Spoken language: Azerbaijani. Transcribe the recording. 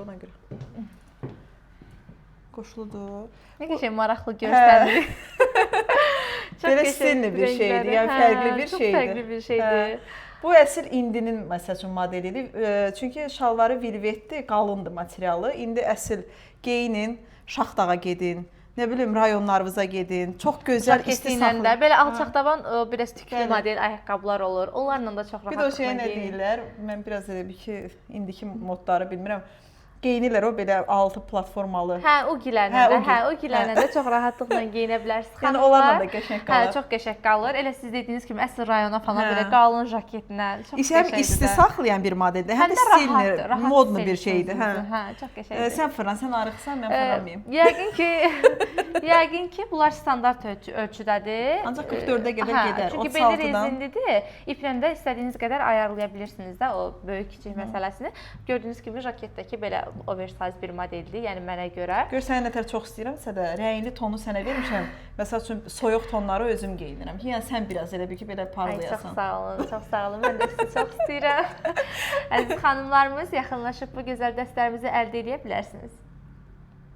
Ona görə. Qoşuludur. Nə qəşəng maraqlı göstərir. Belə stilli bir şeydir, yəni fərqli bir şeydir. Çox fərqli bir şeydir. Bu əsl indinin məsəl üçün modelidir. Çünki şalvarı vilvetdir, qalındır materialı. İndi əsl geyinin, Şaxdağa gedin, nə bilim rayonlarınıza gedin. Çox gözəl istisaqlı. Belə alçaqdaban biraz tüklü model ayaqqabılar olur. Onlarla da çox rahatlıqla geyinir. Bir də o şeyə nə deyirlər? Mən biraz elə bir ki, indiki modları bilmirəm. Geyinirlər o belə altı platformalı. Hə, o gilənəndə də çox rahatlıqla geyinə bilərsiniz. Yəni onlarla da qəşəng qalır. Hə, çox qəşəng qalır. Elə siz dediyiniz kimi əsl rayona falan belə qalın jaketlə çox qəşəngdir. Həm istisaqlayan bir modeldir, həm də stilli, modlu bir şeydir. Hə, çox qəşəngdir. Sən fırlan, sən arıqsan, mən fırlanmayım. Yəqin ki, bunlar standart ölçüdədir. Ancaq 44-ə qədər gedər. Çünki beli rezinlidir. İplə də istədiyiniz qədər ayarlaya bilirsiniz də o böyük-kiçik məsələsini. Gördüyünüz kimi jaketdəki belə oversize bir modeldir, yəni mənə görə. Gör sənə nətər çox istəyirəmsə də, rəngli tonu sənə vermişəm. Məsəl üçün soyuq tonları özüm geyinirəm. Yəni sən biraz elə bir ki, belə parlayasan. Çox sağ olun, çox sağ olun. Mən də sizi çox istəyirəm. Əziz xanımlarımız, yaxınlaşıb bu gözəl dəstlərimizi əldə edə bilərsiniz.